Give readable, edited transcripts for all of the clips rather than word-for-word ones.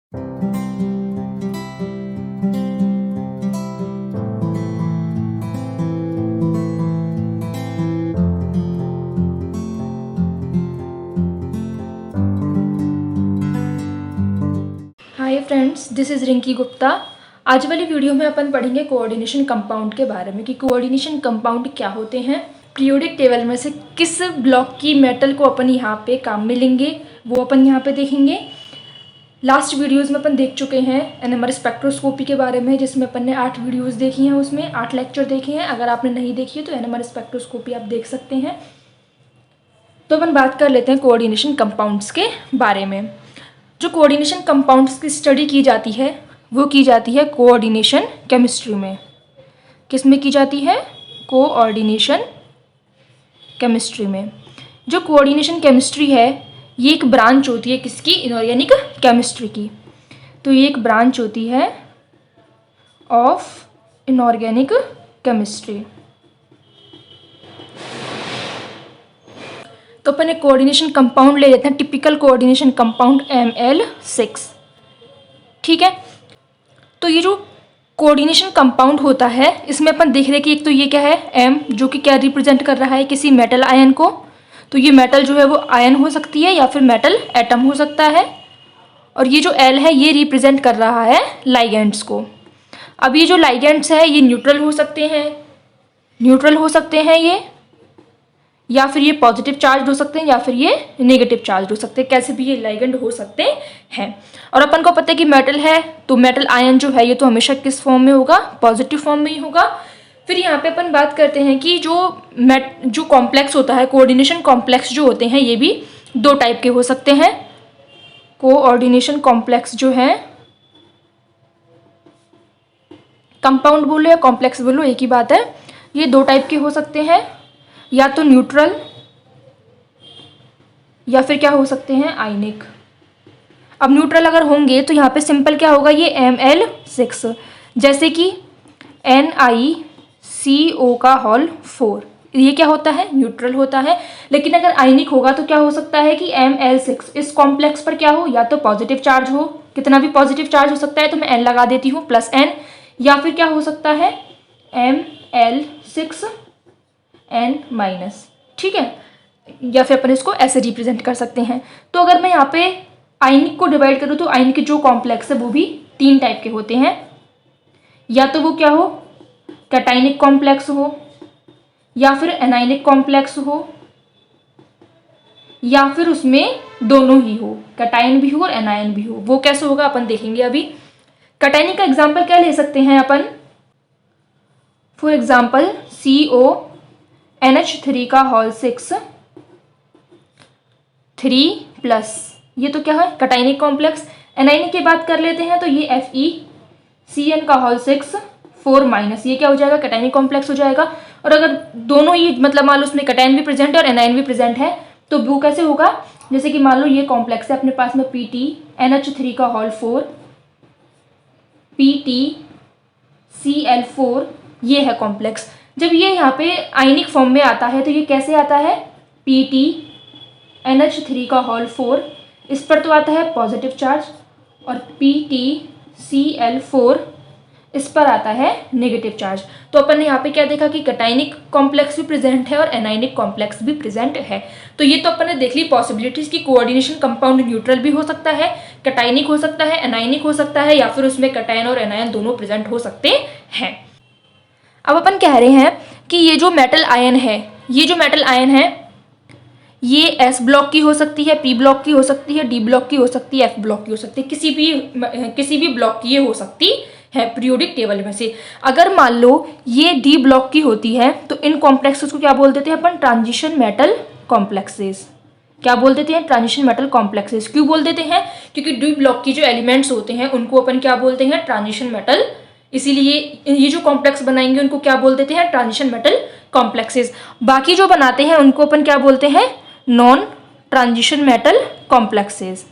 Hi friends, this is Rinki Gupta. आज वाली video में अपन पढ़ेंगे कोऑर्डिनेशन कंपाउंड के बारे में कि कोऑर्डिनेशन कंपाउंड क्या होते हैं, पीरियोडिक टेबल में से किस ब्लॉक की मेटल को अपन यहाँ पे काम में लेंगे वो अपन यहाँ पे देखेंगे। लास्ट वीडियोस में अपन देख चुके हैं एनएमआर स्पेक्ट्रोस्कोपी के बारे में, जिसमें अपन ने 8 वीडियोस देखी हैं, उसमें 8 लेक्चर देखे हैं। अगर आपने नहीं देखी है तो एनएमआर स्पेक्ट्रोस्कोपी आप देख सकते हैं। तो अपन बात कर लेते हैं कोऑर्डिनेशन कंपाउंड्स के बारे में। जो कोऑर्डिनेशन कंपाउंड्स की स्टडी की जाती है वो की जाती है कोऑर्डिनेशन केमिस्ट्री में। किस में की जाती है? कोऑर्डिनेशन केमिस्ट्री में। जो कोऑर्डिनेशन केमिस्ट्री है ये एक ब्रांच होती है किसकी? इनऑर्गेनिक केमिस्ट्री की। तो ये एक ब्रांच होती है ऑफ इनऑर्गेनिक केमिस्ट्री। तो अपन एक कोऑर्डिनेशन कंपाउंड ले लेते हैं, टिपिकल कोऑर्डिनेशन कंपाउंड Ml6। ठीक है, तो ये जो कोऑर्डिनेशन कंपाउंड होता है इसमें अपन देख रहे हैं कि एक तो ये क्या है M, जो कि क्या रिप्रेजेंट कर रहा है? किसी मेटल आयन को। तो ये मेटल जो है वो आयन हो सकती है या फिर मेटल एटम हो सकता है। और ये जो L है ये रिप्रेजेंट कर रहा है लाइगेंड्स को। अब ये जो लाइगेंड्स है ये न्यूट्रल हो सकते हैं ये, या फिर ये पॉजिटिव चार्ज हो सकते हैं या फिर ये नेगेटिव चार्ज हो सकते हैं। कैसे भी ये लाइगेंड हो सकते हैं। और अपन को पता है कि मेटल है तो मेटल आयन जो है ये तो हमेशा किस फॉर्म में होगा? पॉजिटिव फॉर्म में ही होगा। फिर यहाँ पे अपन बात करते हैं कि जो कॉम्प्लेक्स होता है, कोऑर्डिनेशन कॉम्प्लेक्स जो होते हैं ये भी 2 टाइप के हो सकते हैं। कोऑर्डिनेशन कॉम्प्लेक्स जो है, कंपाउंड बोलो या कॉम्प्लेक्स बोलो एक ही बात है, ये 2 टाइप के हो सकते हैं, या तो न्यूट्रल या फिर क्या हो सकते हैं? आयनिक। अब न्यूट्रल अगर होंगे तो यहाँ पे सिंपल क्या होगा? ये Ml6, जैसे कि NiCO का होल 4, ये क्या होता है? न्यूट्रल होता है। लेकिन अगर आयनिक होगा तो क्या हो सकता है कि Ml6 इस कॉम्प्लेक्स पर क्या हो? या तो पॉजिटिव चार्ज हो, कितना भी पॉजिटिव चार्ज हो सकता है, तो मैं N लगा देती हूँ +N, या फिर क्या हो सकता है? Ml6 N-। ठीक है, या फिर अपन इसको ऐसे रिप्रेजेंट कर सकते हैं। तो अगर मैं यहाँ पे आयनिक को डिवाइड करूँ तो आयनिक के जो कॉम्प्लेक्स है वो भी 3 टाइप के होते हैं। या तो वो क्या हो? कैटाइनिक कॉम्प्लेक्स हो, या फिर एनाइनिक कॉम्प्लेक्स हो, या फिर उसमें दोनों ही हो, कैटाइन भी हो और एनायन भी हो। वो कैसे होगा अपन देखेंगे अभी। कैटाइनिक का एग्जाम्पल क्या ले सकते हैं अपन? फॉर एग्जाम्पल CONH3 का होल 6 3+, ये तो क्या है? Cationic complex. एनाइनिक की बात कर लेते हैं तो ये FeCN का होल 6 4-, ये क्या हो जाएगा? कैटाइनिक कॉम्प्लेक्स हो जाएगा। और अगर दोनों ही मतलब मान लो उसमें कैटाइन भी प्रेजेंट है और एनाइन भी प्रेजेंट है तो वो कैसे होगा? जैसे कि मान लो ये कॉम्प्लेक्स है अपने पास में PTNH3 का होल 4 PTCl4, ये है कॉम्प्लेक्स। जब ये यहाँ पे आयनिक फॉर्म में आता है तो ये कैसे आता है? PTNH3 का होल 4, इस पर तो आता है पॉजिटिव चार्ज, और PTCl4 इस पर आता है नेगेटिव चार्ज। तो अपन ने यहाँ पे क्या देखा कि कैटाइनिक कॉम्प्लेक्स भी प्रेजेंट है और एनाइनिक कॉम्प्लेक्स भी प्रेजेंट है। तो ये तो अपन ने देख ली पॉसिबिलिटीज की कोऑर्डिनेशन कंपाउंड न्यूट्रल भी हो सकता है, कैटाइनिक हो सकता है, एनाइनिक हो सकता है, या फिर उसमें कैटाइन और एनायन दोनों प्रेजेंट हो सकते हैं। अब अपन कह रहे हैं कि ये जो मेटल आयन है ये S ब्लॉक की हो सकती है, P ब्लॉक की हो सकती है, D ब्लॉक की हो सकती है, F ब्लॉक की हो सकती है, किसी भी ब्लॉक की ये हो सकती है पीरियोडिक टेबल में से। अगर मान लो ये D ब्लॉक की होती है तो इन कॉम्प्लेक्सेस को क्या बोल देते हैं अपन? Transition metal complexes. क्या बोल देते हैं? Transition metal complexes. क्यों बोल देते हैं? क्योंकि D ब्लॉक की जो एलिमेंट्स होते हैं उनको अपन क्या बोलते हैं? Transition metal. इसीलिए ये जो कॉम्प्लेक्स बनाएंगे उनको क्या बोल देते हैं? Transition metal complexes. बाकी जो बनाते हैं उनको अपन क्या बोलते हैं? Non transition metal complexes.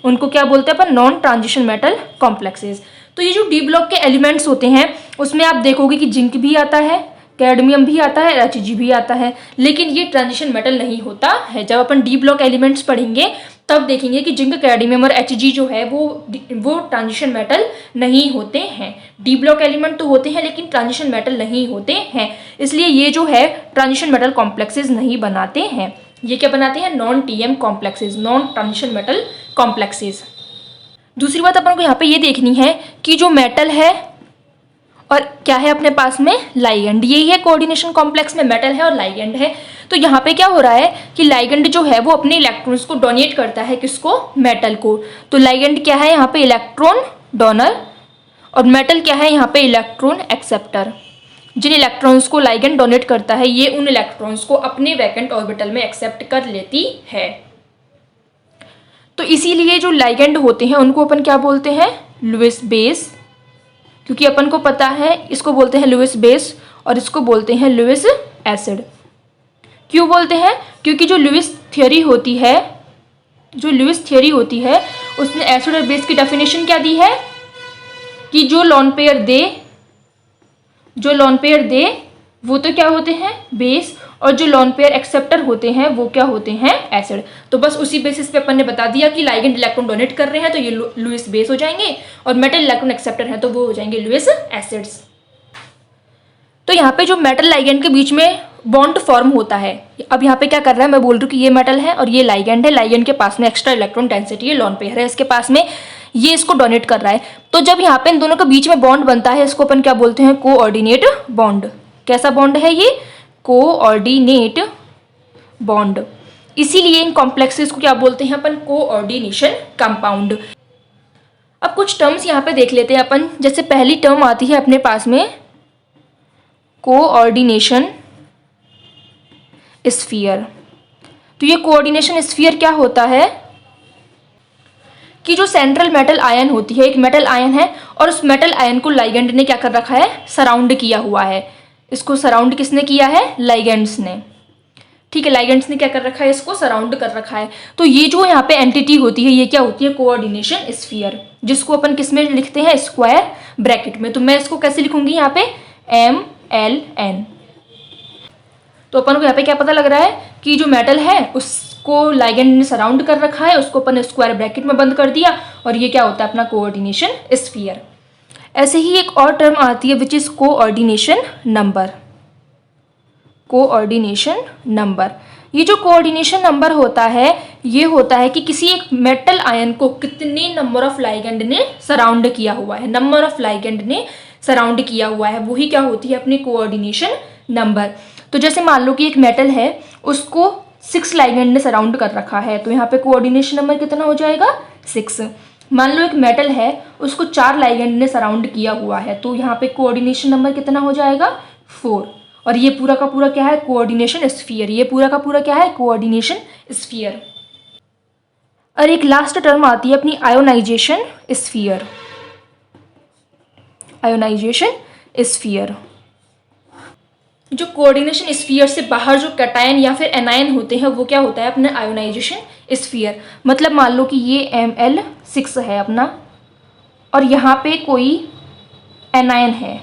उनको क्या बोलते हैं अपन? Non transition metal complexes. तो ये जो डी ब्लॉक के एलिमेंट्स होते हैं उसमें आप देखोगे कि जिंक भी आता है, कैडमियम भी आता है, Hg भी आता है, लेकिन ये ट्रांजिशन मेटल नहीं होता है। जब अपन डी ब्लॉक एलिमेंट्स पढ़ेंगे तब देखेंगे कि जिंक, कैडमियम और Hg जो है वो ट्रांजिशन मेटल नहीं होते हैं। डी ब्लॉक एलिमेंट तो होते हैं लेकिन ट्रांजिशन मेटल नहीं होते हैं, इसलिए ये जो है ट्रांजिशन मेटल कॉम्प्लेक्सेस नहीं बनाते हैं। ये क्या बनाते हैं? Non TM complexes, non transition metal complexes. दूसरी बात अपन को यहाँ पे ये देखनी है कि जो मेटल है और क्या है अपने पास में? लाइगेंड। यही है कोऑर्डिनेशन कॉम्प्लेक्स में, मेटल है और लाइगेंड है। तो यहाँ पे क्या हो रहा है कि लाइगेंड जो है वो अपने इलेक्ट्रॉन्स को डोनेट करता है, किसको? मेटल को। तो लाइगेंड क्या है यहाँ पे? इलेक्ट्रॉन डोनर, और मेटल क्या है यहाँ पे? Electron acceptor. जिन इलेक्ट्रॉन्स को लाइगेंड डोनेट करता है ये उन इलेक्ट्रॉन्स को अपने वैकेंट ऑर्बिटल में एक्सेप्ट कर लेती है। तो इसीलिए जो लाइगेंड होते हैं उनको अपन क्या बोलते हैं? लुईस बेस, क्योंकि अपन को पता है इसको बोलते हैं लुईस बेस और इसको बोलते हैं लुईस एसिड। क्यों बोलते हैं? क्योंकि जो लुईस थ्योरी होती है उसने एसिड और बेस की डेफिनेशन क्या दी है कि जो लोन पेयर दे वो तो क्या होते हैं? बेस, और जो लोन पेयर एक्सेप्टर होते हैं वो क्या होते हैं? एसिड। तो बस उसी बेसिस पे अपन ने बता दिया कि लाइगेंड इलेक्ट्रॉन डोनेट कर रहे हैं तो ये लुईस बेस हो जाएंगे, और मेटल इलेक्ट्रॉन एक्सेप्टर है तो वो हो जाएंगे लुईस एसिड्स। तो यहाँ पे जो मेटल लाइगेंड के बीच में बॉन्ड फॉर्म होता है, अब यहाँ पे क्या कर रहा है? मैं बोल रही हूँ कि ये मेटल है और ये लाइगेंड है। लाइगेंड के पास में एक्स्ट्रा इलेक्ट्रॉन डेंसिटी है, लोन पेयर है इसके पास में, ये इसको डोनेट कर रहा है। तो जब यहाँ पे इन दोनों के बीच में बॉन्ड बनता है इसको अपन क्या बोलते हैं? Coordinate bond. कैसा बॉन्ड है ये? Coordinate bond. इसीलिए इन कॉम्प्लेक्सेस को क्या बोलते हैं अपन? Coordination compound. अब कुछ टर्म्स यहाँ पे देख लेते हैं अपन। जैसे पहली टर्म आती है अपने पास में कोऑर्डिनेशन स्फीयर। तो ये कोऑर्डिनेशन स्फीयर क्या होता है कि जो सेंट्रल मेटल आयन होती है, एक मेटल आयन है और उस मेटल आयन को लाइगेंड ने क्या कर रखा है? सराउंड किया हुआ है। इसको सराउंड किसने किया है? लाइगेंड्स ने। ठीक है, लाइगेंड्स ने क्या कर रखा है? इसको सराउंड कर रखा है। तो ये जो यहाँ पे एंटिटी होती है ये क्या होती है? कोऑर्डिनेशन स्फीयर, जिसको अपन किस में लिखते हैं? स्क्वायर ब्रैकेट में। तो मैं इसको कैसे लिखूंगी यहाँ पे? MLN। तो अपन को यहाँ पे क्या पता लग रहा है कि जो मेटल है उसको लाइगेंड ने सराउंड कर रखा है, उसको अपन स्क्वायर ब्रैकेट में बंद कर दिया, और ये क्या होता है? अपना कोऑर्डिनेशन स्फीयर। ऐसे ही एक और टर्म आती है which is coordination number. Coordination number, ये जो कोऑर्डिनेशन नंबर होता है ये होता है कि किसी एक मेटल आयन को कितने नंबर ऑफ लाइगेंड ने सराउंड किया हुआ है। नंबर ऑफ लाइगेंड ने सराउंड किया हुआ है वही क्या होती है? अपनी कोऑर्डिनेशन नंबर। तो जैसे मान लो कि एक मेटल है उसको 6 लाइगेंड ने सराउंड कर रखा है, तो यहाँ पे कोऑर्डिनेशन नंबर कितना हो जाएगा? 6। मान लो एक मेटल है उसको 4 लाइगेंड ने सराउंड किया हुआ है, तो यहाँ पे कोऑर्डिनेशन नंबर कितना हो जाएगा? 4। और ये पूरा का पूरा क्या है? Coordination sphere. ये पूरा का पूरा क्या है? Coordination sphere. और एक लास्ट टर्म आती है अपनी आयोनाइजेशन स्फीयर। आयोनाइजेशन स्फीयर, जो कोऑर्डिनेशन स्फीयर से बाहर जो कैटायन या फिर एनायन होते हैं वो क्या होता है? अपना आयोनाइजेशन स्फीयर। मतलब मान लो कि ये Ml6 है अपना, और यहाँ पे कोई एनायन है।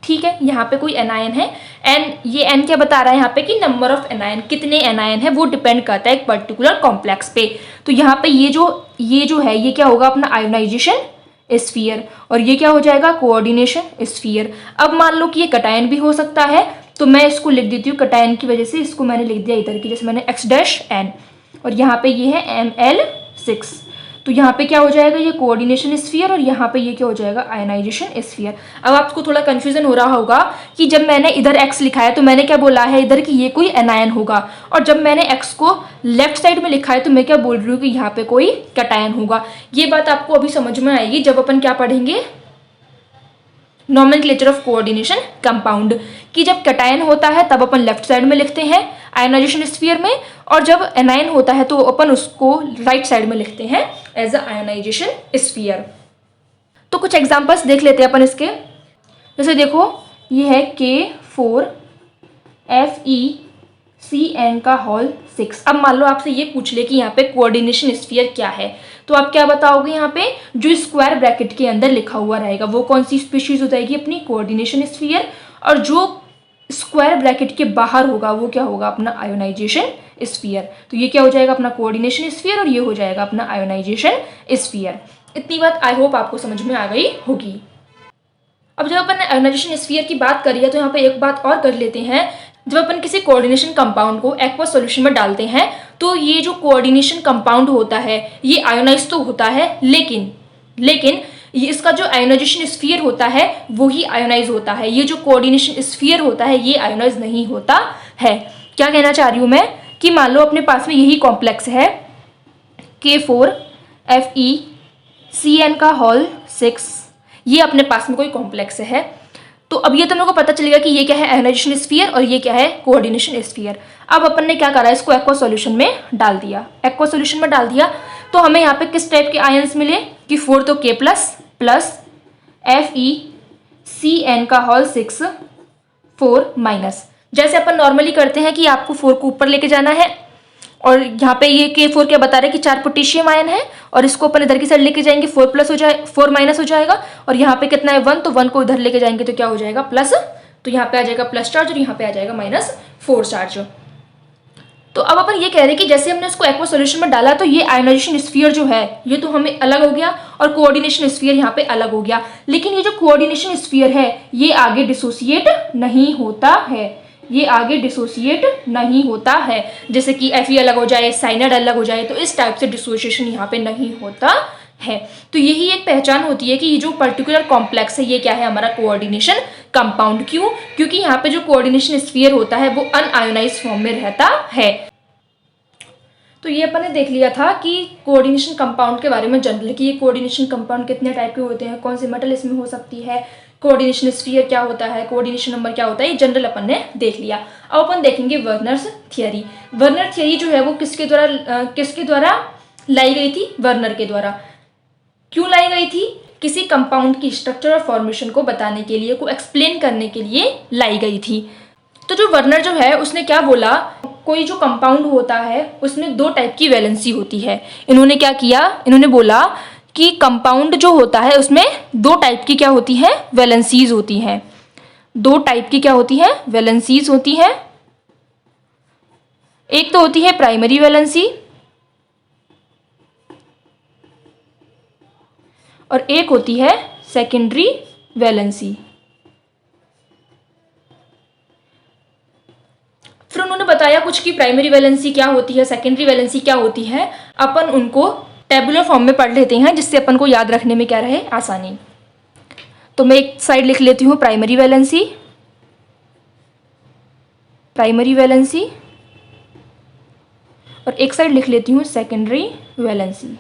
ठीक है, यहाँ पे कोई एनायन है, एन ये एन क्या बता रहा है यहाँ पे? कि नंबर ऑफ एनायन, कितने एनायन है वो डिपेंड करता है एक पर्टिकुलर कॉम्प्लेक्स पे। तो यहाँ पे ये जो है ये क्या होगा? अपना आयोनाइजेशन स्फीयर, और ये क्या हो जाएगा? Coordination sphere. अब मान लो कि ये कैटायन भी हो सकता है, तो मैं इसको लिख देती हूँ कैटायन की वजह से इसको मैंने लिख दिया इधर की, जैसे मैंने X'N, और यहाँ पे ये है Ml6। तो यहाँ पे क्या हो जाएगा? ये कोऑर्डिनेशन स्फीयर, और यहाँ पे ये क्या हो जाएगा? Ionization sphere. अब आपको थोड़ा कंफ्यूजन हो रहा होगा कि जब मैंने इधर X लिखा है तो मैंने क्या बोला है इधर कि ये कोई एनायन होगा, और जब मैंने X को लेफ्ट साइड में लिखा है तो मैं क्या बोल रही हूँ कि यहाँ पे कोई कैटायन होगा। ये बात आपको अभी समझ में आएगी जब अपन क्या पढ़ेंगे? नॉमेनक्लेचर ऑफ कोऑर्डिनेशन कंपाउंड, कि जब कैटायन होता है तब अपन लेफ्ट साइड में लिखते हैं आयनाइजेशन स्फीयर में, और जब एनायन होता है तो अपन उसको राइट साइड में लिखते हैं एज अ आयनाइजेशन स्फीयर। तो कुछ एग्जांपल्स देख लेते हैं अपन इसके। जैसे देखो ये है K4FeCN6। अब मान लो आपसे ये पूछ ले कि यहाँ पे कोऑर्डिनेशन स्फीयर क्या है, तो आप क्या बताओगे? यहाँ पे जो स्क्वायर ब्रैकेट के अंदर लिखा हुआ रहेगा वो कौन सी स्पीशीज हो जाएगी? अपनी कोऑर्डिनेशन स्फीयर। और जो स्क्वायर ब्रैकेट के बाहर होगा वो क्या होगा, अपना आयोनाइजेशन स्फीयर। तो ये क्या हो जाएगा, अपना कोऑर्डिनेशन स्फीयर, और ये हो जाएगा अपना आयोनाइजेशन स्फीयर। इतनी बात आई होप आपको समझ में आ गई होगी। अब जब अपन ने आयोनाइजेशन स्फीयर की बात करी है तो यहाँ पे एक बात और कर लेते हैं। जब अपन किसी कोऑर्डिनेशन कंपाउंड को एक्वस सॉल्यूशन में डालते हैं तो ये जो कोऑर्डिनेशन कंपाउंड होता है ये आयोनाइज तो होता है, लेकिन ये इसका जो आयोनाइजेशन स्फीयर होता है वो ही आयोनाइज होता है। ये जो कोऑर्डिनेशन स्फीयर होता है ये आयोनाइज नहीं होता है। क्या कहना चाह रही हूँ मैं कि मान लो अपने पास में यही कॉम्प्लेक्स है K4FeCN का होल 6, ये अपने पास में कोई कॉम्प्लेक्स है। तो अब ये तुम लोग को पता चलेगा कि ये क्या है, आयोनाइजेशन स्फीयर, और ये क्या है, कोऑर्डिनेशन स्फीयर। अब अपन ने क्या करा, इसको एक्वा सॉल्यूशन में डाल दिया। एक्वा सॉल्यूशन में डाल दिया तो हमें यहाँ पे किस टाइप के आयंस मिले कि 4 तो K प्लस FeCN का होल 6 4 माइनस। जैसे अपन नॉर्मली करते हैं कि आपको 4 को ऊपर लेके जाना है, और यहाँ पे ये K4 क्या बता रहे हैं कि 4 पोटेशियम आयन है, और इसको अपन इधर की साइड लेके जाएंगे 4 प्लस हो जाए 4 माइनस हो जाएगा, और यहाँ पे कितना है 1, तो 1 को इधर लेके जाएंगे तो क्या हो जाएगा प्लस, तो यहाँ पे आ जाएगा प्लस चार्ज और यहाँ पे आ जाएगा -4 चार्ज। तो अब अपन ये कह रहे हैं कि जैसे हमने इसको एक्वा सॉल्यूशन में डाला तो ये आयोनाइजेशन स्फीयर जो है ये तो हमें अलग हो गया और कोऑर्डिनेशन स्फीयर यहाँ पे अलग हो गया, लेकिन ये जो कोऑर्डिनेशन स्फीयर है ये आगे डिसोसिएट नहीं होता है, ये आगे डिसोसिएट नहीं होता है। जैसे कि Fe अलग हो जाए, साइनाइड अलग हो जाए, तो इस टाइप से डिसोसिएशन यहाँ पे नहीं होता है। तो यही एक पहचान होती है कि ये जो पर्टिकुलर कॉम्प्लेक्स है ये क्या है, हमारा कोऑर्डिनेशन कंपाउंड। क्यों? क्योंकि यहाँ पे जो कोऑर्डिनेशन स्फीयर होता है वो अनआयोनाइज्ड फॉर्म में रहता है। तो ये अपन ने देख लिया था कि कोऑर्डिनेशन कंपाउंड के बारे में जनरल, कि ये कोऑर्डिनेशन कंपाउंड कितने टाइप के होते हैं, कौन सी मेटल इसमें हो सकती है, कोऑर्डिनेशन स्फीयर क्या होता है, कोऑर्डिनेशन नंबर क्या होता है, ये जनरल अपन ने देख लिया। अब अपन देखेंगे वर्नर्स थियरी। वर्नर थियरी जो है वो किसके द्वारा लाई गई थी, वर्नर के द्वारा। क्यों लाई गई थी? किसी कंपाउंड की स्ट्रक्चर और फॉर्मेशन को बताने के लिए, को एक्सप्लेन करने के लिए लाई गई थी। तो जो वर्नर जो है उसने क्या बोला, कोई जो कंपाउंड होता है उसमें 2 टाइप की वैलेंसी होती है। इन्होंने क्या किया, इन्होंने बोला कि कंपाउंड जो होता है उसमें 2 टाइप की क्या होती है, वैलेंसीज होती हैं। 2 टाइप की क्या होती है, वैलेंसीज होती है। एक तो होती है प्राइमरी वैलेंसी और एक होती है सेकेंडरी वैलेंसी। फिर उन्होंने बताया कुछ कि प्राइमरी वैलेंसी क्या होती है, सेकेंडरी वैलेंसी क्या होती है। अपन उनको टेबुलर फॉर्म में पढ़ लेते हैं जिससे अपन को याद रखने में क्या रहे, आसानी। तो मैं एक साइड लिख लेती हूँ प्राइमरी वैलेंसी, और एक साइड लिख लेती हूँ सेकेंडरी वैलेंसी।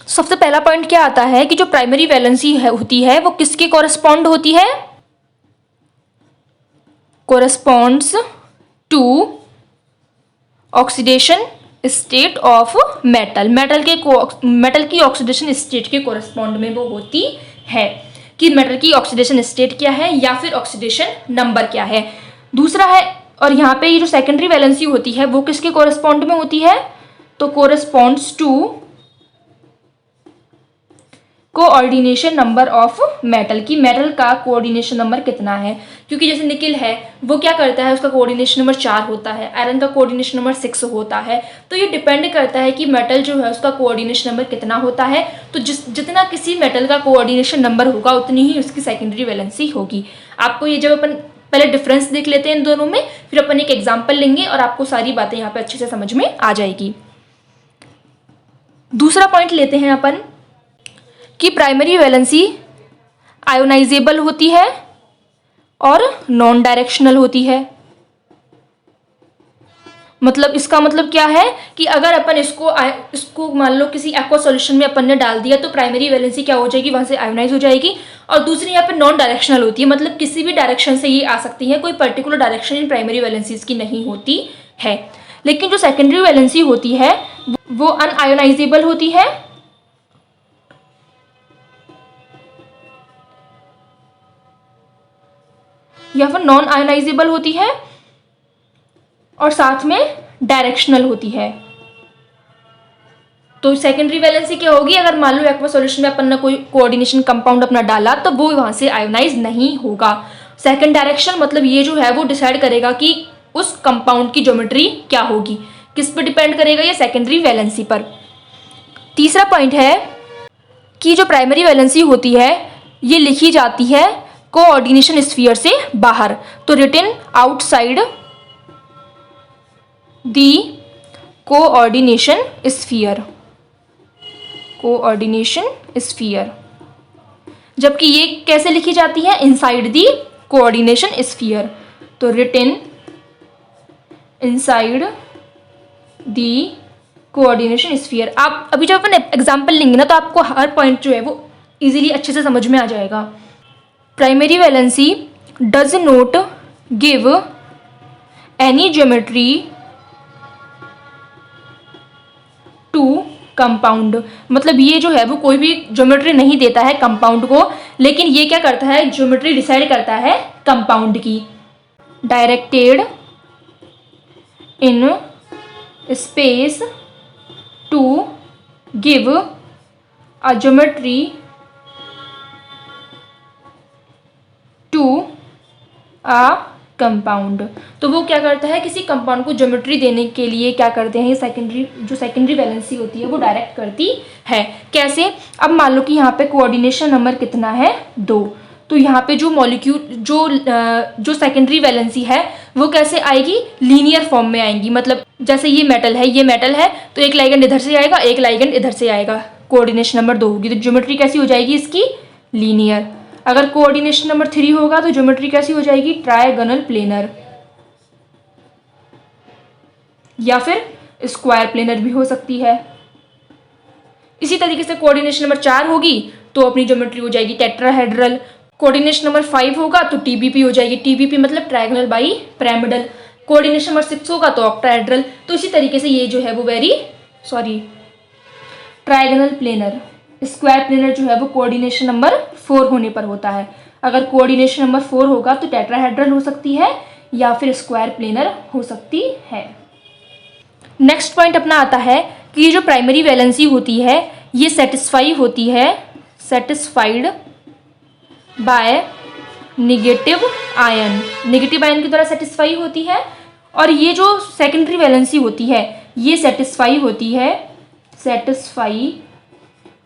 सबसे पहला पॉइंट क्या आता है कि जो प्राइमरी वैलेंसी होती है वो किसके कॉरेस्पॉन्ड होती है, corresponds to oxidation state of metal. Metal की ऑक्सीडेशन स्टेट के कोरेस्पॉन्ड में वो होती है कि मेटल की ऑक्सीडेशन स्टेट क्या है या फिर ऑक्सीडेशन नंबर क्या है। दूसरा है, और यहाँ पे ये जो सेकेंडरी वैलेंसी होती है वो किसके कोरेस्पॉन्ड में होती है, तो corresponds to coordination number of metal, की मेटल का कोऑर्डिनेशन नंबर कितना है। क्योंकि जैसे निकिल है वो क्या करता है, उसका कोऑर्डिनेशन नंबर 4 होता है, आयरन का कोऑर्डिनेशन नंबर 6 होता है। तो ये डिपेंड करता है कि मेटल जो है उसका कोऑर्डिनेशन नंबर कितना होता है। तो जितना किसी मेटल का कोऑर्डिनेशन नंबर होगा उतनी ही उसकी सेकेंडरी वैलेंसी होगी। आपको ये जब अपन पहले डिफरेंस देख लेते हैं इन दोनों में, फिर अपन एक एग्जाम्पल लेंगे और आपको सारी बातें यहाँ पे अच्छे से समझ में आ जाएगी। दूसरा पॉइंट लेते हैं अपन कि प्राइमरी वैलेंसी आयोनाइजेबल होती है और नॉन डायरेक्शनल होती है। मतलब इसका मतलब क्या है कि अगर अपन इसको मान लो किसी एक्वा सॉल्यूशन में अपन ने डाल दिया तो प्राइमरी वैलेंसी क्या हो जाएगी, वहां से आयोनाइज हो जाएगी। और दूसरी यहाँ पे नॉन डायरेक्शनल होती है, मतलब किसी भी डायरेक्शन से ये आ सकती है, कोई particular direction in primary valencies की नहीं होती है। लेकिन जो सेकेंडरी वैलेंसी होती है वो अनआयोनाइजेबल होती है या फिर नॉन आयोनाइजेबल होती है और साथ में डायरेक्शनल होती है। तो सेकेंडरी वैलेंसी क्या होगी, अगर मान लो एक्वा सॉल्यूशन में अपन ने कोई कोऑर्डिनेशन कंपाउंड अपना डाला तो वो वहां से आयोनाइज नहीं होगा। सेकंड डायरेक्शन मतलब ये जो है वो डिसाइड करेगा कि उस कंपाउंड की ज्योमेट्री क्या होगी, किस पर डिपेंड करेगा, ये सेकेंडरी वैलेंसी पर। तीसरा पॉइंट है कि जो प्राइमरी वैलेंसी होती है ये लिखी जाती है कोऑर्डिनेशन स्फीयर से बाहर, तो written outside the coordination sphere, coordination sphere. जबकि ये कैसे लिखी जाती है, इनसाइड दी कोऑर्डिनेशन स्फीयर, तो written inside the coordination sphere. आप अभी जब अपन एग्जांपल लेंगे ना तो आपको हर पॉइंट जो है वो इजीली अच्छे से समझ में आ जाएगा। Primary valency does not give any geometry to compound, मतलब ये जो है वो कोई भी ज्योमेट्री नहीं देता है कंपाउंड को, लेकिन ये क्या करता है, ज्योमेट्री डिसाइड करता है कंपाउंड की। Directed in space to give a geometry to a compound, तो वो क्या करता है, किसी कंपाउंड को ज्योमेट्री देने के लिए क्या करते हैं, जो सेकेंडरी वैलेंसी होती है वो डायरेक्ट करती है। कैसे, अब मान लो कि यहाँ पे कोऑर्डिनेशन नंबर कितना है, 2, तो यहाँ पे जो मॉलिक्यूल जो सेकेंडरी वैलेंसी है वो कैसे आएगी, लीनियर फॉर्म में आएंगी। मतलब जैसे ये मेटल है तो एक लाइगेंड इधर से आएगा, एक लाइगेंड इधर से आएगा, कोऑर्डिनेशन नंबर 2 होगी, तो ज्योमेट्री कैसी हो जाएगी इसकी, लीनियर। अगर कोऑर्डिनेशन नंबर 3 होगा तो ज्योमेट्री कैसी हो जाएगी, ट्रायगोनल प्लेनर, या फिर स्क्वायर प्लेनर भी हो सकती है। इसी तरीके से कोऑर्डिनेशन नंबर 4 होगी तो अपनी ज्योमेट्री हो जाएगी टेट्राहेड्रल। कोऑर्डिनेशन नंबर 5 होगा तो टीबीपी हो जाएगी, टीबीपी मतलब trigonal bi pyramidal. Coordination number 6 होगा तो ऑक्टाहेड्रल। तो इसी तरीके से ये जो है वो ट्रायगोनल प्लेनर। स्क्वायर प्लेनर जो है वो कोऑर्डिनेशन नंबर 4 होने पर होता है। अगर कोऑर्डिनेशन नंबर 4 होगा तो टेट्राहेड्रल हो सकती है या फिर स्क्वायर प्लेनर हो सकती है। नेक्स्ट पॉइंट अपना आता है कि ये जो प्राइमरी वैलेंसी होती है ये सेटिस्फाइड बाय नेगेटिव आयन के द्वारा सेटिस्फाई होती है। और ये जो सेकेंडरी वैलेंसी होती है ये सेटिस्फाई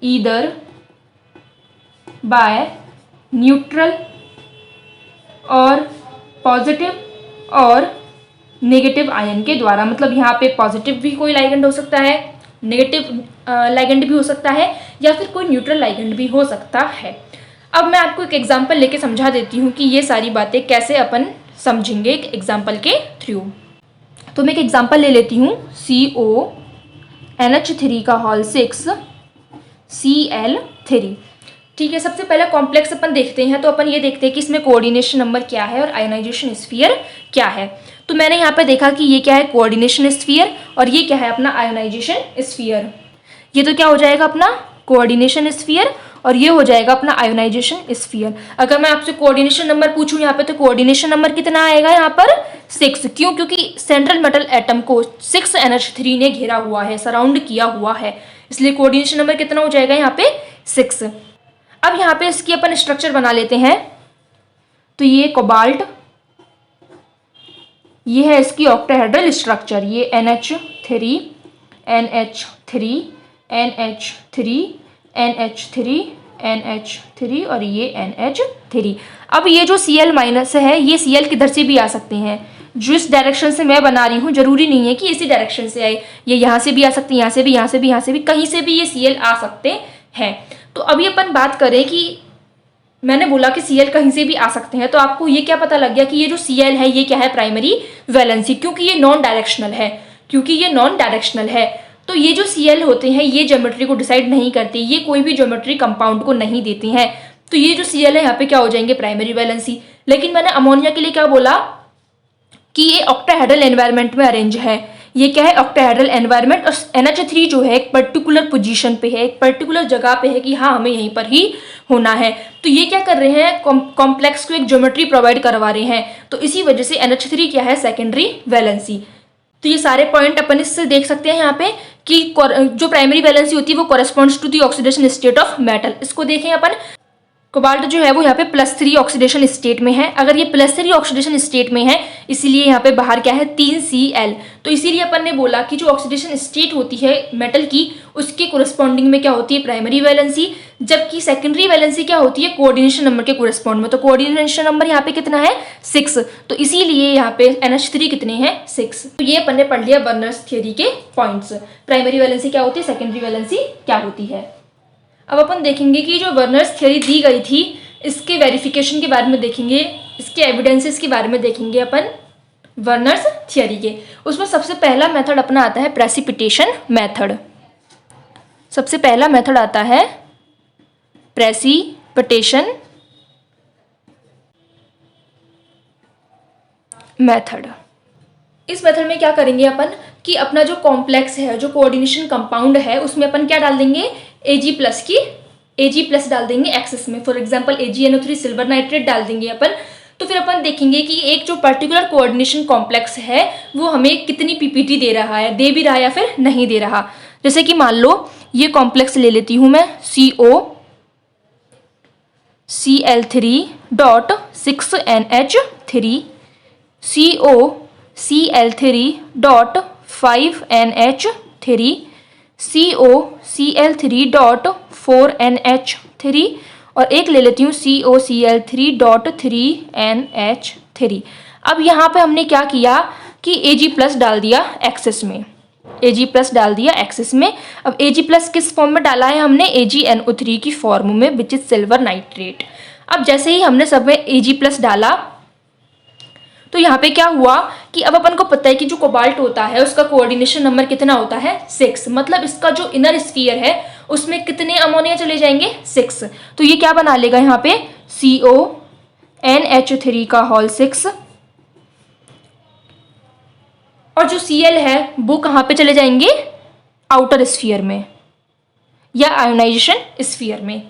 ईदर बाय न्यूट्रल और पॉजिटिव और नेगेटिव आयन के द्वारा। मतलब यहाँ पे पॉजिटिव भी कोई लाइगेंड हो सकता है, नेगेटिव लाइगेंड भी हो सकता है, या फिर कोई न्यूट्रल लाइगेंड भी हो सकता है। अब मैं आपको एक एग्जांपल लेके समझा देती हूँ कि ये सारी बातें कैसे अपन समझेंगे एक एग्जांपल के थ्रू। तो मैं एक एग्जांपल ले लेती हूँ, CONH3 का होल 6 Cl3। ठीक है, सबसे पहले कॉम्प्लेक्स अपन देखते हैं। तो अपन ये देखते हैं कि इसमें कोऑर्डिनेशन नंबर क्या है और आयोनाइजेशन स्फीयर क्या है। तो मैंने यहाँ पे देखा कि ये क्या है, कोऑर्डिनेशन स्फीयर, और ये क्या है अपना आयोनाइजेशन स्फीयर। ये तो क्या हो जाएगा अपना कोऑर्डिनेशन स्फीयर और ये हो जाएगा अपना आयोनाइजेशन स्फीयर। अगर मैं आपसे कोऑर्डिनेशन नंबर पूछूं यहाँ पे तो कोऑर्डिनेशन नंबर कितना आएगा यहाँ पर 6। क्यों? क्योंकि सेंट्रल मेटल एटम को 6NH3 ने घेरा हुआ है, सराउंड किया हुआ है, इसलिए कोऑर्डिनेशन नंबर कितना हो जाएगा यहाँ पे 6। अब यहाँ पे इसकी अपन स्ट्रक्चर बना लेते हैं। तो ये कोबाल्ट, ये है इसकी ऑक्टाहेड्रल स्ट्रक्चर, ये NH3 NH3 NH3 NH3 NH3 और ये NH3। अब ये जो Cl- है ये Cl किधर से भी आ सकते हैं। जो इस डायरेक्शन से मैं बना रही हूँ जरूरी नहीं है कि इसी डायरेक्शन से आए, ये यहाँ से भी आ सकते हैं, यहाँ से भी, यहाँ से भी, यहाँ से भी, कहीं से भी ये Cl आ सकते हैं। तो अभी अपन बात करें कि मैंने बोला कि Cl कहीं से भी आ सकते हैं, तो आपको ये क्या पता लग गया कि ये जो Cl है ये क्या है, प्राइमरी वैलेंसी, क्योंकि ये नॉन डायरेक्शनल है। तो ये जो Cl होते हैं ये ज्योमेट्री को डिसाइड नहीं करते, ये कोई भी ज्योमेट्री कंपाउंड को नहीं देते हैं। तो ये जो Cl है यहाँ पे क्या हो जाएंगे, प्राइमरी वैलेंसी। लेकिन मैंने अमोनिया के लिए क्या बोला कि ये ऑक्टाहेड्रल एनवायरनमेंट में अरेंज है। ये क्या है, ऑक्टाहेड्रल एनवायरनमेंट। और NH3 जो है एक पर्टिकुलर पोजीशन पे है, एक पर्टिकुलर जगह पे है कि हाँ हमें यहीं पर ही होना है। तो ये क्या कर रहे हैं, कॉम्प्लेक्स को एक ज्योमेट्री प्रोवाइड करवा रहे हैं। तो इसी वजह से NH3 क्या है, सेकेंडरी वैलेंसी। तो ये सारे पॉइंट अपन इससे देख सकते हैं यहाँ पे कि जो प्राइमरी वैलेंसी होती है वो corresponds to the oxidation state of metal. इसको देखें अपन, कोबाल्ट जो है वो यहाँ पे +3 ऑक्सीडेशन स्टेट में है। अगर ये +3 ऑक्सीडेशन स्टेट में है, इसीलिए यहाँ पे बाहर क्या है 3Cl। तो इसीलिए अपन ने बोला कि जो ऑक्सीडेशन स्टेट होती है मेटल की, उसके कोरस्पॉन्डिंग में क्या होती है प्राइमरी वैलेंसी, जबकि सेकेंडरी वैलेंसी क्या होती है कोऑर्डिनेशन नंबर के कोरस्पॉन्ड में। तो कोऑर्डिनेशन नंबर यहाँ पे कितना है 6, तो इसीलिए यहाँ पे NH3 कितने हैं 6। तो ये अपन ने पढ़ लिया बर्नर्स थ्योरी के पॉइंट्स, प्राइमरी वैलेंसी क्या होती है, सेकेंडरी वैलेंसी क्या होती है। अब अपन देखेंगे कि जो बर्नर्स थ्योरी दी गई थी, इसके वेरिफिकेशन के बारे में देखेंगे, इसके एविडेंसेस के बारे में देखेंगे अपन बर्नर्स थ्योरी के। उसमें सबसे पहला मेथड अपना आता है प्रेसिपिटेशन मेथड। सबसे पहला मेथड आता है प्रेसिपिटेशन मेथड। इस मेथड में क्या करेंगे अपन कि अपना जो कॉम्प्लेक्स है, जो कोऑर्डिनेशन कंपाउंड है, उसमें अपन क्या डाल देंगे Ag+ डाल देंगे एक्सेस में। For example AgNO3 silver nitrate डाल देंगे अपन। तो फिर अपन देखेंगे कि एक जो पर्टिकुलर कोऑर्डिनेशन कॉम्प्लेक्स है वो हमें कितनी पीपीटी दे रहा है, दे भी रहा है या फिर नहीं दे रहा। जैसे कि मान लो ये कॉम्प्लेक्स ले लेती हूँ मैं COCl3.6NH3 COCl3.5NH3 COCl3.4NH3 और एक ले लेती हूँ COCl3.3NH3। अब यहाँ पे हमने क्या किया कि Ag+ डाल दिया एक्सेस में, Ag+ डाल दिया एक्सेस में। अब Ag+ किस फॉर्म में डाला है हमने, AgNO3 की फॉर्म में, विच इज सिल्वर नाइट्रेट। अब जैसे ही हमने सब में Ag+ डाला तो यहाँ पे क्या हुआ कि अब अपन को पता है कि जो कोबाल्ट होता है उसका कोऑर्डिनेशन नंबर कितना होता है 6। मतलब इसका जो इनर स्फीयर है उसमें कितने अमोनिया चले जाएंगे 6। तो ये क्या बना लेगा यहाँ पे CONH3 का होल 6, और जो Cl है वो कहाँ पे चले जाएंगे आउटर स्फीयर में या आयोनाइजेशन स्फीयर में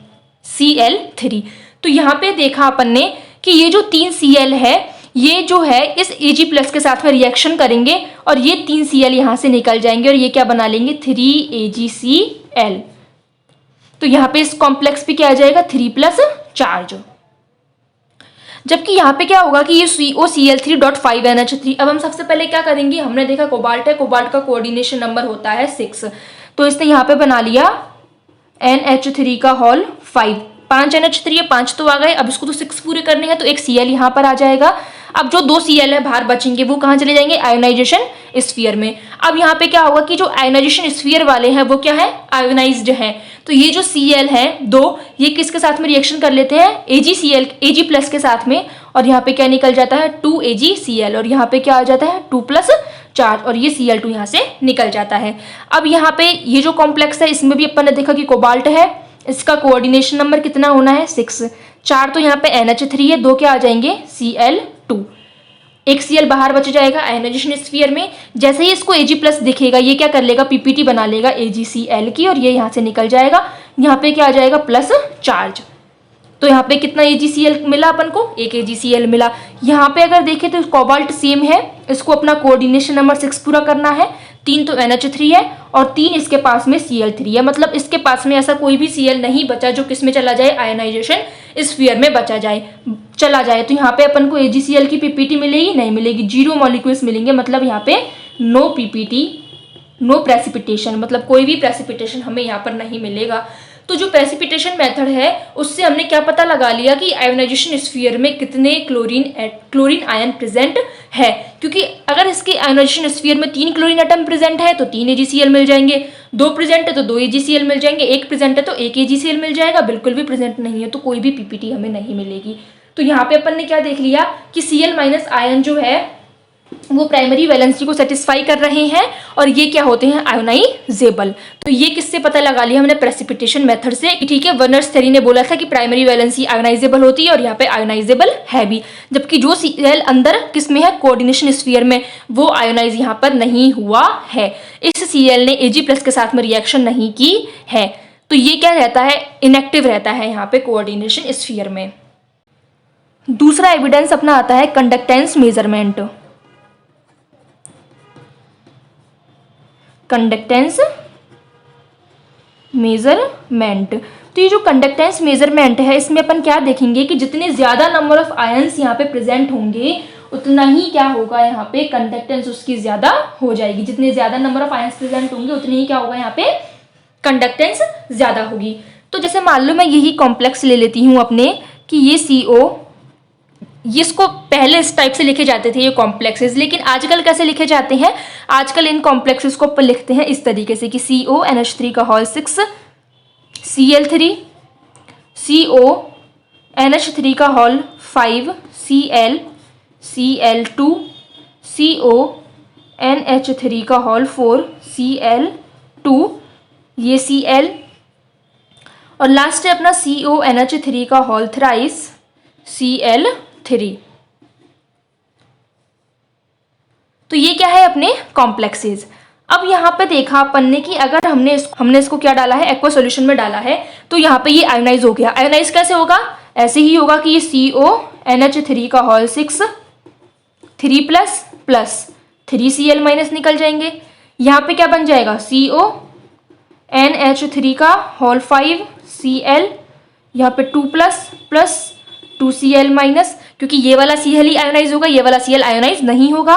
Cl3। तो यहाँ पे देखा अपन ने कि ये जो 3Cl है ये जो है इस Ag+ के साथ में रिएक्शन करेंगे और ये 3Cl यहाँ से निकल जाएंगे और ये क्या बना लेंगे 3AgCl। तो यहाँ पे इस कॉम्प्लेक्स पे क्या आ जाएगा 3+ चार्ज। जबकि यहाँ पे क्या होगा कि ये COCl3.5NH3। अब हम सबसे पहले क्या करेंगे, हमने देखा कोबाल्ट है, कोबाल्ट का कोऑर्डिनेशन नंबर होता है 6। तो इसने यहाँ पे बना लिया NH3 का होल 5, 5 NH3 है, 5 तो आ गए। अब इसको तो 6 पूरे करने हैं तो एक Cl यहाँ पर आ जाएगा। अब जो 2 Cl है बाहर बचेंगे वो कहाँ चले जाएंगे आयोनाइजेशन स्फीयर में। अब यहाँ पे क्या होगा कि जो आयोनाइजेशन स्फीयर वाले हैं वो क्या है आयोनाइज्ड है। तो ये जो Cl है 2, ये किसके साथ में रिएक्शन कर लेते हैं Ag+ के साथ में, और यहाँ पे क्या निकल जाता है 2AgCl, और यहाँ पे क्या आ जाता है 2+ चार्ज, और ये Cl2 यहाँ से निकल जाता है। अब यहाँ पे ये जो कॉम्प्लेक्स है इसमें भी अपन ने देखा कि कोबाल्ट है, इसका कोऑर्डिनेशन नंबर कितना होना है 6। 4 तो यहाँ पे NH3 है, 2 क्या आ जाएंगे Cl2, एक Cl बाहर बच जाएगा आयोनाइजेशन स्फीयर में। जैसे ही इसको Ag+ दिखेगा ये क्या कर लेगा पीपीटी बना लेगा AgCl की, और ये यहाँ से निकल जाएगा। यहाँ पे क्या आ जाएगा प्लस चार्ज। तो यहाँ पे कितना AgCl मिला अपन को, एक AgCl मिला। यहाँ पे अगर देखें तो कोबाल्ट सेम है, इसको अपना कोऑर्डिनेशन नंबर 6 पूरा करना है। 3 तो NH3 है और 3 इसके पास में Cl3 है। मतलब इसके पास में ऐसा कोई भी Cl नहीं बचा जो किस में चला जाए आयोनाइजेशन स्फीयर में चला जाए। तो यहाँ पे अपन को AgCl की पीपीटी मिलेगी नहीं मिलेगी, 0 मॉलिक्यूल्स मिलेंगे। मतलब यहाँ पे नो पीपीटी, नो प्रेसिपिटेशन, मतलब कोई भी प्रेसिपिटेशन हमें यहाँ पर नहीं मिलेगा। तो जो प्रेसिपिटेशन मेथड है उससे हमने क्या पता लगा लिया कि आयोनाइजेशन स्फीयर में कितने क्लोरीन आयन प्रेजेंट है, क्योंकि अगर इसके आयोनाइजेशन स्फीयर में 3 क्लोरीन एटम प्रेजेंट है तो 3 AgCl मिल जाएंगे, 2 प्रेजेंट है तो 2 AgCl मिल जाएंगे, 1 प्रेजेंट है तो 1 AgCl मिल जाएगा, बिल्कुल भी प्रेजेंट नहीं है तो कोई भी पीपीटी हमें नहीं मिलेगी। तो यहाँ पे अपन ने क्या देख लिया कि Cl- आयन जो है वो प्राइमरी वैलेंसी को सेटिस्फाई कर रहे हैं और ये क्या होते हैं आयोनाइजेबल। तो ये किससे पता लगा लिया हमने प्रेसिपिटेशन मेथड से। ठीक है, वर्नर्स थ्योरी ने बोला था कि प्राइमरी वैलेंसी आयोनाइजेबल होती है और यहाँ पे आयोनाइजेबल है भी, जबकि जो Cl अंदर किस में है कोऑर्डिनेशन स्फीयर में, वो आयोनाइज यहाँ पर नहीं हुआ है। इस Cl ने Ag+ के साथ में रिएक्शन नहीं की है, तो ये क्या रहता है इनएक्टिव रहता है यहाँ पे कोऑर्डिनेशन स्फीयर में। दूसरा एविडेंस अपना आता है कंडक्टेंस मेजरमेंट। Conductance measurement. तो ये जो कंडक्टेंस मेजरमेंट है इसमें अपन क्या देखेंगे कि जितने ज़्यादा नंबर ऑफ आयंस यहाँ पे प्रेजेंट होंगे उतना ही क्या होगा, यहाँ पे कंडक्टेंस उसकी ज़्यादा हो जाएगी। जितने ज़्यादा नंबर ऑफ आयंस प्रेजेंट होंगे उतनी ही क्या होगा, यहाँ पे कंडक्टेंस ज़्यादा होगी। तो जैसे मान लो मैं यही कॉम्प्लेक्स ले लेती हूँ अपने कि ये CO, ये इसको पहले इस टाइप से लिखे जाते थे ये कॉम्प्लेक्सेस, लेकिन आजकल कैसे लिखे जाते हैं, आजकल इन कॉम्प्लेक्सेस को अपन लिखते हैं इस तरीके से कि CONH3 का होल 6 Cl3, CONH3 का होल 5 Cl2, CONH3 का होल 4 Cl2, ये Cl, और लास्ट है अपना CONH3 का होल थ्राइस Cl3। तो ये क्या है अपने कॉम्प्लेक्सेस। अब यहाँ पे देखा अपन ने कि अगर हमने इसको क्या डाला है, एक्वा सॉल्यूशन में डाला है, तो यहाँ पे ये आयोनाइज हो गया। आयोनाइज कैसे होगा, ऐसे ही होगा कि ये CONH3 का होल 6 3 प्लस 3Cl माइनस निकल जाएंगे। यहाँ पे क्या बन जाएगा, CONH3 का होल 5 Cl, यहाँ पे 2 प्लस 2Cl माइनस, क्योंकि ये वाला Cl ही आयोनाइज होगा, ये वाला Cl आयोनाइज नहीं होगा।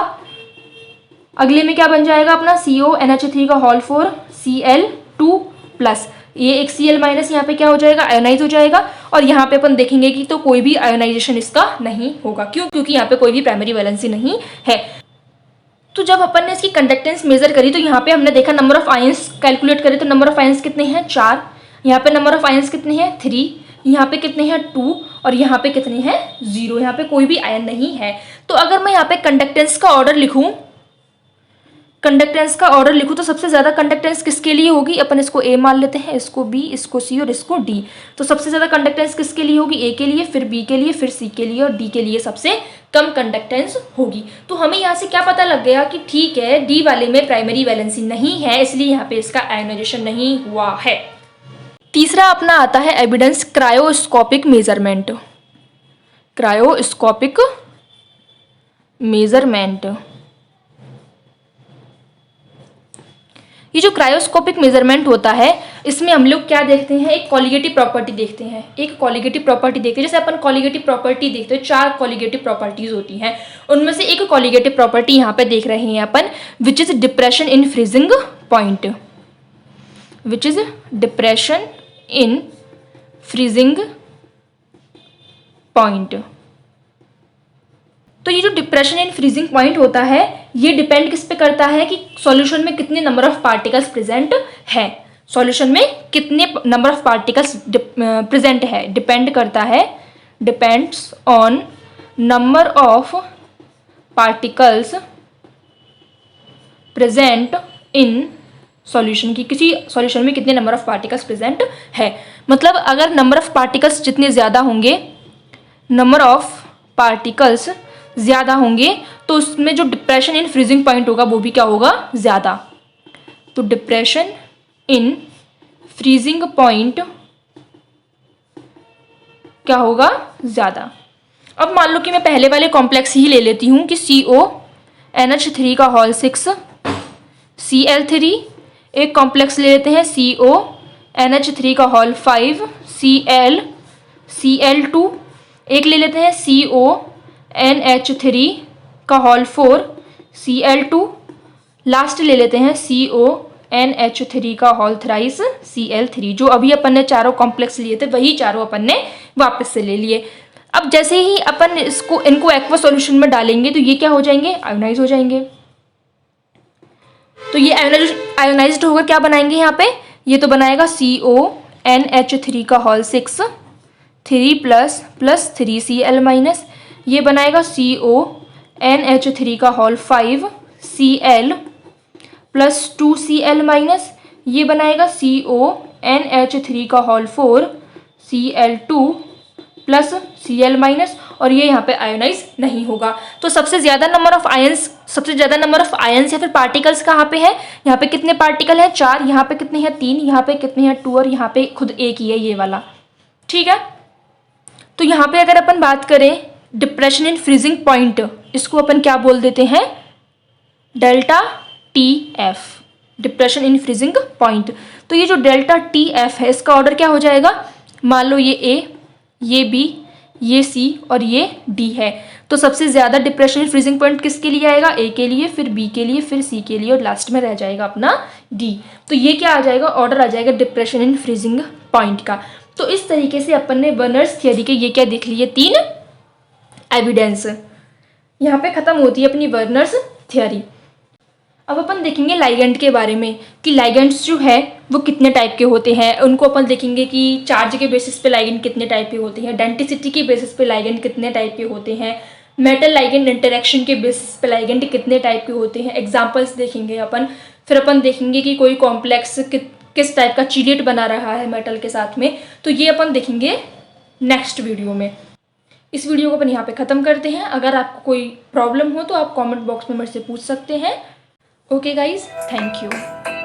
अगले में क्या बन जाएगा अपना CONH3 का होल 4 Cl2 प्लस, ये एक Cl माइनस यहाँ पे क्या हो जाएगा, आयोनाइज हो जाएगा। और यहाँ पे अपन देखेंगे कि तो कोई भी आयोनाइजेशन इसका नहीं होगा। क्यों, क्योंकि यहाँ पे कोई भी प्राइमरी वैलेंसी नहीं है। तो जब अपन ने इसकी कंडक्टेंस मेजर करी तो यहाँ पे हमने देखा नंबर ऑफ आयंस कैलकुलेट करें तो नंबर ऑफ आयंस कितने हैं, 4। यहाँ पे नंबर ऑफ आयंस कितने हैं, 3। यहाँ पे कितने हैं, 2। और यहाँ पे कितने हैं, 0। यहाँ पे कोई भी आयन नहीं है। तो अगर मैं यहाँ पे कंडक्टेंस का ऑर्डर लिखूँ तो सबसे ज़्यादा कंडक्टेंस किसके लिए होगी, अपन इसको A मान लेते हैं, इसको B, इसको C और इसको D। तो सबसे ज़्यादा कंडक्टेंस किसके लिए होगी, A के लिए, फिर B के लिए, फिर C के लिए, और D के लिए सबसे कम कंडक्टेंस होगी। तो हमें यहाँ से क्या पता लग गया कि ठीक है, D वाले में प्राइमरी वैलेंसी नहीं है, इसलिए यहाँ पे इसका आयोनाइजेशन नहीं हुआ है। तीसरा अपना आता है evidence cryoscopic measurement. Cryoscopic measurement, ये जो क्रायोस्कोपिक मेजरमेंट होता है इसमें हम लोग क्या देखते हैं, एक कॉलिगेटिव प्रॉपर्टी देखते हैं। जैसे अपन कॉलिगेटिव प्रॉपर्टी देखते हैं, 4 कॉलिगेटिव प्रॉपर्टीज होती हैं, उनमें से एक कॉलिगेटिव प्रॉपर्टी यहाँ पे देख रहे हैं अपन, which is depression in freezing point. तो ये जो डिप्रेशन इन फ्रीजिंग पॉइंट होता है ये डिपेंड किस पे करता है कि सॉल्यूशन में कितने नंबर ऑफ पार्टिकल्स प्रेजेंट है। सॉल्यूशन में कितने नंबर ऑफ पार्टिकल्स प्रेजेंट है, डिपेंड करता है, depends on number of particles present in solution की, किसी सॉल्यूशन में कितने नंबर ऑफ पार्टिकल्स प्रेजेंट है। मतलब अगर नंबर ऑफ पार्टिकल्स जितने ज़्यादा होंगे, नंबर ऑफ पार्टिकल्स ज़्यादा होंगे तो उसमें जो डिप्रेशन इन फ्रीजिंग पॉइंट होगा वो भी क्या होगा, ज़्यादा। तो डिप्रेशन इन फ्रीजिंग पॉइंट क्या होगा, ज़्यादा। अब मान लो कि मैं पहले वाले कॉम्प्लेक्स ही ले लेती हूँ कि CONH3 का होल 6 Cl3, एक कॉम्प्लेक्स ले लेते हैं CONH3 का होल 5 Cl2, एक ले लेते हैं CONH3 का होल 4 Cl2, लास्ट ले लेते हैं CONH3 का होल थ्राइस Cl3। जो अभी अपन ने चारों कॉम्प्लेक्स लिए थे वही चारों अपन ने वापस से ले लिए। अब जैसे ही अपन इनको एक्वा सॉल्यूशन में डालेंगे तो ये क्या हो जाएंगे, आयोनाइज हो जाएंगे। तो ये आयोनाइज्ड होकर क्या बनाएंगे यहाँ पे, ये तो बनाएगा CONH3 का होल 6 3 प्लस 3Cl माइनस, ये बनाएगा CONH3 का whole 5 Cl plus 2Cl minus, ये बनाएगा CONH3 का whole 4 Cl2 plus Cl minus, और ये यहाँ पे आयोनाइज नहीं होगा। तो सबसे ज़्यादा नंबर ऑफ आयंस या फिर पार्टिकल्स कहाँ पे है, यहाँ पे कितने पार्टिकल हैं, 4, यहाँ पे कितने हैं, 3, यहाँ पे कितने हैं, 2, और यहाँ पे खुद एक ही है ये वाला। ठीक है, तो यहाँ पे अगर अपन बात करें डिप्रेशन इन फ्रीजिंग पॉइंट, इसको अपन क्या बोल देते हैं, delta TF, depression in freezing point. तो ये जो डेल्टा टी एफ है इसका ऑर्डर क्या हो जाएगा, मान लो ये ए, ये बी, ये सी और ये डी है, तो सबसे ज़्यादा डिप्रेशन फ्रीजिंग पॉइंट किसके लिए आएगा, ए के लिए, फिर बी के लिए, फिर सी के लिए और लास्ट में रह जाएगा अपना डी। तो ये क्या आ जाएगा, ऑर्डर आ जाएगा डिप्रेशन इन फ्रीजिंग पॉइंट का। तो इस तरीके से अपन ने बर्नर्स थियरी के ये क्या देख लिए, 3 एविडेंस। यहाँ पे खत्म होती है अपनी बर्नर्स थियरी। अब अपन देखेंगे लाइगेंड के बारे में कि लाइगेंड्स जो है वो कितने टाइप के होते हैं, उनको अपन देखेंगे कि चार्ज के बेसिस पे लाइगेंड कितने टाइप के होते हैं, डेंसिटी के बेसिस पे लाइगेंड कितने टाइप के होते हैं, मेटल लाइगेंड इंटरेक्शन के बेसिस पे लाइगेंड कितने टाइप के होते हैं, एग्जांपल्स देखेंगे अपन। फिर अपन देखेंगे कि कोई कॉम्प्लेक्स किस टाइप का चिलेट बना रहा है मेटल के साथ में, तो ये अपन देखेंगे नेक्स्ट वीडियो में। इस वीडियो को अपन यहाँ पे ख़त्म करते हैं। अगर आपको कोई प्रॉब्लम हो तो आप कमेंट बॉक्स में मेरे से पूछ सकते हैं। Okay guys, thank you.